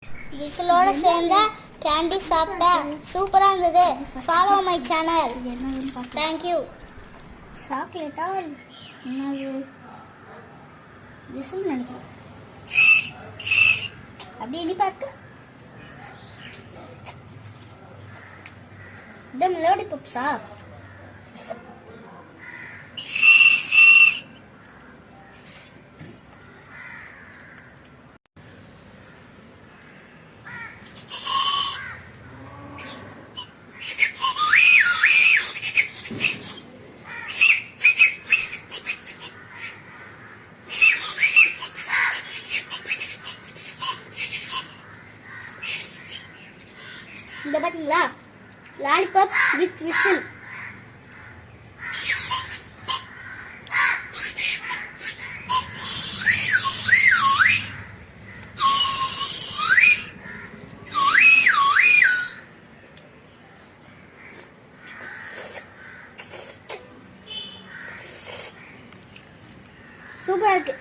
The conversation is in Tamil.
விசிலோட சேர்ந்த கேண்டி சாப்பிட்டேன். சூப்பராக இருந்தது. Follow my channel. தேங்க்யூ. சாக்லேட்டா என்னது? விசில் நினைக்கிறேன். அப்படி இனி பார்க்க இந்த மெலோடி பப்ஸா? இந்த பாத்தீங்களா, லாலிபாப் வித் விசில். சூப்பரா இருக்கு.